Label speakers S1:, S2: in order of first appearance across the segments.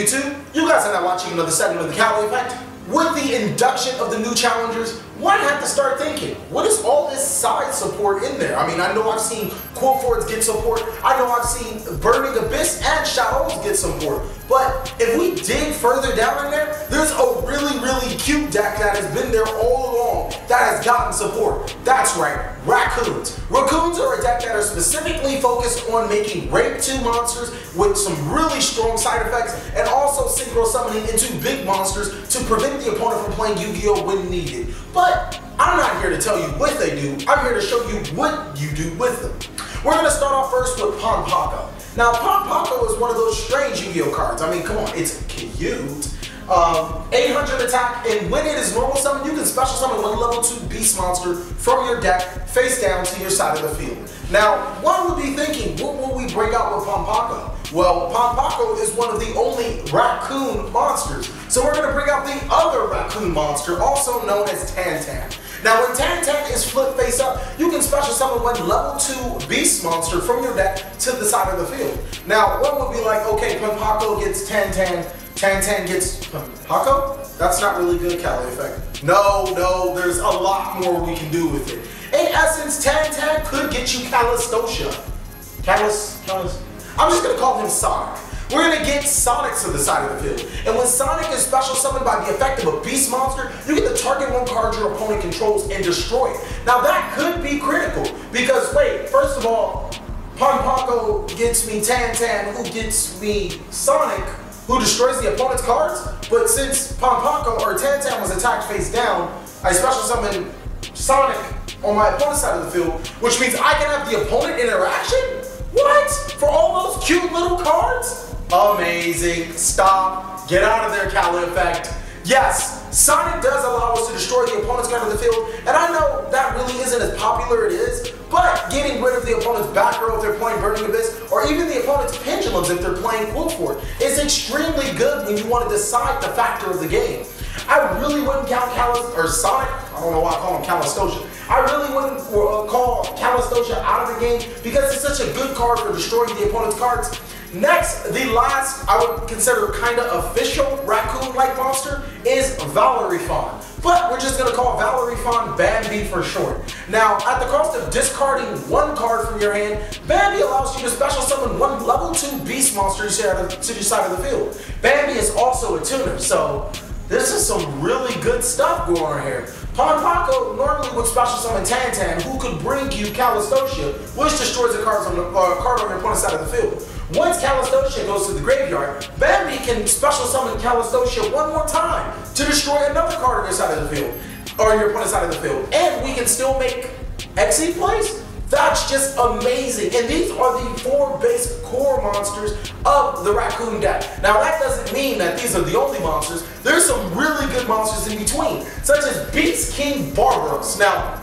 S1: YouTube? You guys are now watching another segment of the TheCaliEffect. With the induction of the new challengers, one had to start thinking, what is all this side support in there? I mean, I know I've seen Quillfords get support, I know I've seen Burning Abyss and Shadows get support, but if we dig further down in there, there's a really cute deck that has been there all along that has gotten support. That's right, Raccoons. Raccoons are a deck that are specifically focused on making Rank 2 monsters with some really strong side effects and also synchro summoning into big monsters to prevent the opponent from playing Yu-Gi-Oh! When needed. But I'm not here to tell you what they do, I'm here to show you what you do with them. We're going to start off first with Ponpako. Now, Ponpako is one of those strange Yu-Gi-Oh! Cards. I mean, come on, it's cute. 800 attack, and when it is normal summon, you can special summon one level 2 beast monster from your deck face down to your side of the field. Now, one would be thinking, what will we bring out with Ponpako? Well, Ponpako is one of the only raccoon monsters, so we're going to bring out the other raccoon monster, also known as Tantan. Now, when Tantan is flipped face up, you can special summon one level 2 beast monster from your deck to the side of the field. Now, one would be like, okay, Ponpako gets Tantan, Tantan gets Ponpako? That's not really good, TheCaliEffect. No, there's a lot more we can do with it. In essence, Tantan could get you Calistocia. I'm just gonna call him Sonic. We're gonna get Sonic to the side of the field. And when Sonic is special summoned by the effect of a beast monster, you get to target one card your opponent controls and destroy it. Now that could be critical, because wait, first of all, Ponpako gets me Tantan, who gets me Sonic, who destroys the opponent's cards, but since Ponpako or Tantan was attacked face down, I special summon Sonic on my opponent's side of the field, which means I can have the opponent interaction? What? For all those cute little cards? Amazing. Stop. Get out of there, TheCaliEffect. Yes, Sonic does allow us to destroy the opponent's card of the field, and I know that really isn't as popular it is, but getting rid of the opponent's back row if they're playing Burning Abyss, or even the opponent's pendulums if they're playing Quillfort, is extremely good when you want to decide the factor of the game. I really wouldn't count Sonic, I don't know why I call him Calistocia. I really wouldn't call Calistocia out of the game because it's such a good card for destroying the opponent's cards. Next, the last, I would consider kind of official raccoon-like monster is Valerifon. But we're just going to call Valerifon Bambi for short. Now, at the cost of discarding one card from your hand, Bambi allows you to special summon one level 2 beast monster to your side of the field. Bambi is also a tuner, so this is some really good stuff going on here. Ponpako normally would special summon Tantan, who could bring you Calistocia, which destroys the card on your opponent's side of the field. Once Calistocia goes to the graveyard, Bambi can special summon Calistocia one more time to destroy another card on your side of the field, or your opponent's side of the field. And we can still make Xe plays? That's just amazing. And these are the 4 base core monsters of the Raccoon deck. Now that doesn't mean that these are the only monsters. There's some really good monsters in between, such as Beast King Barbaros. Now,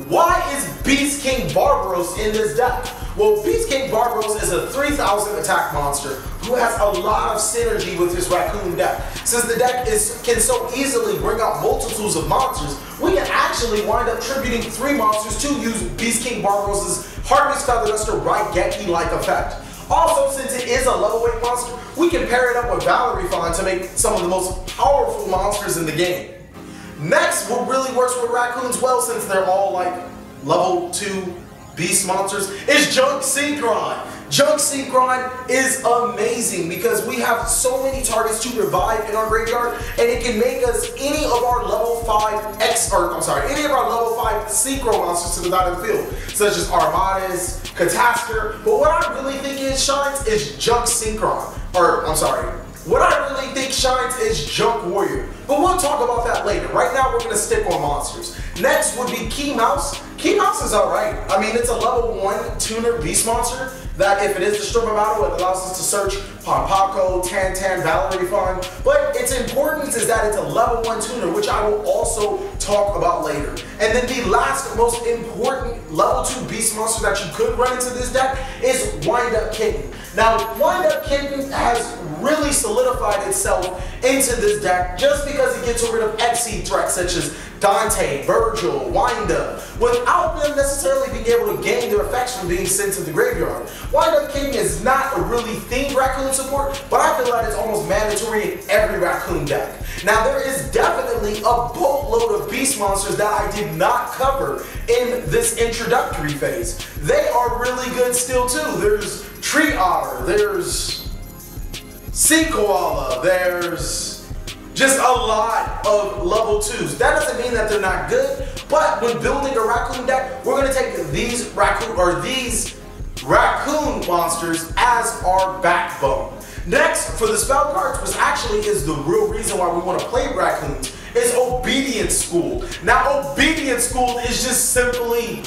S1: why is Beast King Barbaros in this deck? Well, Beast King Barbaros is a 3000 attack monster who has a lot of synergy with his Raccoon deck. Since the deck can so easily bring out multitudes of monsters, we can actually wind up tributing 3 monsters to use Beast King Barbaros' Heartless Featherduster Raigeki-like effect. Also, since it is a level 8 monster, we can pair it up with Valerifon to make some of the most powerful monsters in the game. Next, what really works with Raccoons well, since they're all like level 2 beast monsters, is Junk Synchron. Junk Synchron is amazing because we have so many targets to revive in our graveyard, and it can make us any of our level 5 any of our level 5 synchro monsters to the side of the field, such as Armadas, Cutest. But what I really think shines is Junk Synchron. What I really think shines is Junk Warrior. But we'll talk about that later. Right now, we're going to stick on monsters. Next would be Key Mouse. Key Mouse is alright. I mean, it's a level 1 tuner beast monster that if it is destroyed by battle, it allows us to search Ponpako, Tantan, Valerifon. But its importance is that it's a level 1 tuner, which I will also talk about later. And then the last most important level 2 beast monster that you could run into this deck is Wind Up Kitten. Now, Wind Up Kitten has really solidified itself into this deck just because it gets rid of Exceed threats such as Dante, Virgil, Windup, without them necessarily being able to gain their effects from being sent to the graveyard. Windup King is not a really themed Raccoon support, but I feel like it's almost mandatory in every Raccoon deck. Now there is definitely a boatload of beast monsters that I did not cover in this introductory phase. They are really good still too. There's Tree Otter, there's Sea Koala, there's just a lot of level 2s. That doesn't mean that they're not good, but when building a Raccoon deck, we're gonna take these Raccoon monsters as our backbone. Next, for the spell cards, which actually is the real reason why we want to play Raccoons, is Obedience School. Now, Obedience School is just simply,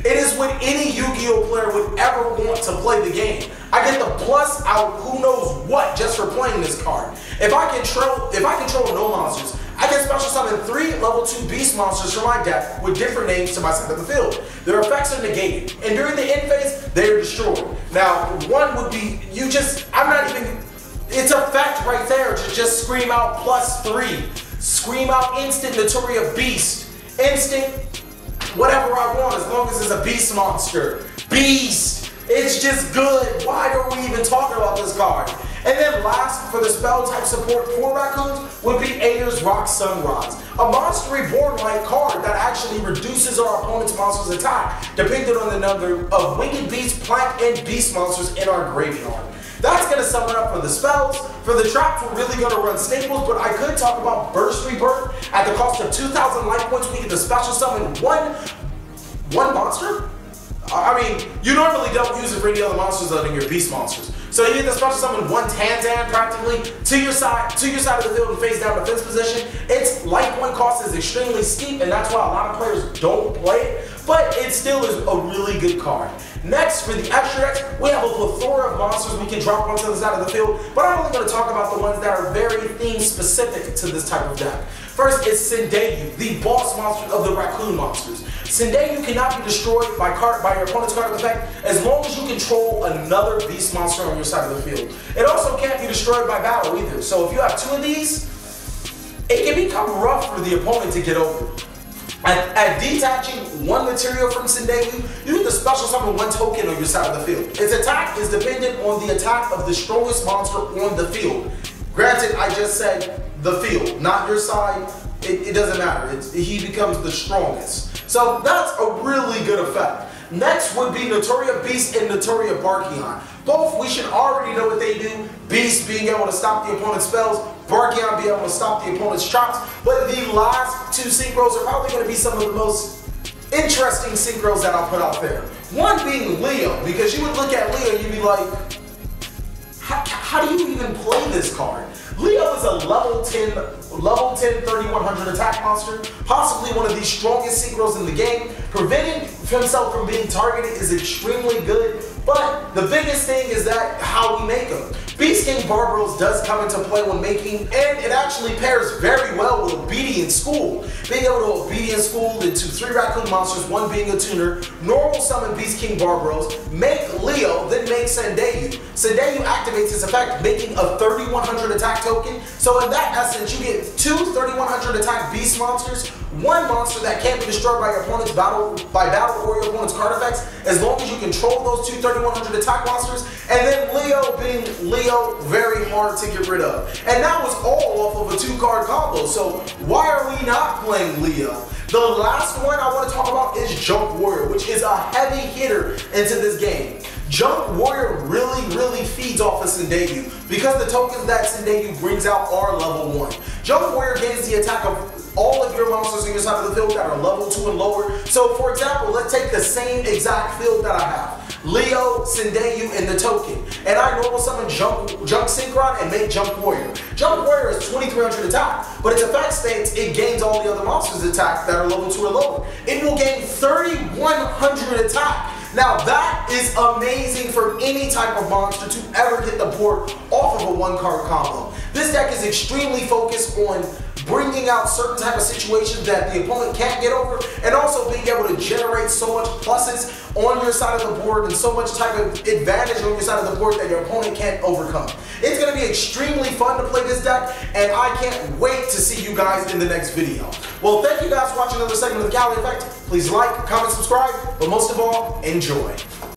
S1: it is what any Yu-Gi-Oh player would ever want to play the game. I get the plus out who knows what just for playing this card. If I control no monsters, I can special summon 3 level 2 beast monsters from my deck with different names to my side of the field. Their effects are negated, and during the end phase, they are destroyed. Now, one would be, it's a fact right there to just scream out +3. Scream out instant Notoria Beast. Instant whatever I want as long as it's a beast monster. Beast! It's just good. Why are we even talking about this card? And then last, for the spell type support for Raccoons, would be Ader's Rock Sunrise. A Monster Reborn-like card that actually reduces our opponent's monster's attack, depending on the number of Winged Beast, Plank, and Beast monsters in our graveyard. That's going to sum it up for the spells. For the traps, we're really going to run staples, but I could talk about Burst Rebirth. At the cost of 2,000 life points, we get to special summon one monster? I mean, you normally don't use it for any other monsters other than your beast monsters. So you get to special summon one Tanzan practically to your side of the field and face down defense position. Its life point cost is extremely steep, and that's why a lot of players don't play it, but it still is a really good card. Next, for the extra decks, we have a plethora of monsters we can drop onto the side of the field, but I'm only going to talk about the ones that are very theme specific to this type of deck. First is Sendeyu, the boss monster of the Raccoon monsters. Sendeyu cannot be destroyed by your opponent's card effect as long as you control another beast monster on your side of the field. It also can't be destroyed by battle either, so if you have 2 of these, it can become rough for the opponent to get over. At detaching 1 material from Sendeyu, you get to special summon 1 token on your side of the field. Its attack is dependent on the attack of the strongest monster on the field. Granted, I just said the field, not your side. It doesn't matter. He becomes the strongest. So that's a really good effect. Next would be Notoria Beast and Notoria Barkion. Both, we should already know what they do. Beast being able to stop the opponent's spells, Barkion being able to stop the opponent's traps. But the last 2 synchros are probably going to be some of the most interesting synchros that I'll put out there. One being Leo, because you would look at Leo and you'd be like, how do you even play this card? Leo is a level 10 3100 attack monster, possibly one of the strongest synchros in the game. Preventing himself from being targeted is extremely good, but the biggest thing is that how we make him. Beast King Barbaros does come into play when making, and it actually pairs very well with Obedience School. Being able to Obedience School into 3 Raccoon monsters, 1 being a tuner, normal summon Beast King Barbaros, make Leo, then make Sendeyu. Sendeyu activates his effect, making a 3100 attack token. So in that essence, you get 2 3100 attack beast monsters, 1 monster that can't be destroyed by your opponent's battle or your opponent's card effects, as long as you control those 2 3100 attack monsters, and then Leo being Leo, very hard to get rid of. And that was all off of a 2-card combo, so why are we not playing Leo? The last one I want to talk about is Junk Warrior, which is a heavy hitter into this game. Junk Warrior really feeds off of Sendeyu because the tokens that Sendeyu brings out are level 1. Junk Warrior gains the attack of all of your monsters on your side of the field that are level 2 and lower. So for example, let's take the same exact field that I have. Leo, Sendeyu, and the token. And I normal summon Junk Synchron and make Junk Warrior. Junk Warrior is 2300 attack, but its effect states it gains all the other monsters' attack that are level 2 or lower. It will gain 3100 attack. Now that is amazing for any type of monster to ever get the board off of a 1-card combo. This deck is extremely focused on bringing out certain type of situations that the opponent can't get over, and also being able to generate so much pluses on your side of the board and so much type of advantage on your side of the board that your opponent can't overcome. It's going to be extremely fun to play this deck, and I can't wait to see you guys in the next video. Well, thank you guys for watching another segment of the Cali Effect. Please like, comment, subscribe, but most of all, enjoy.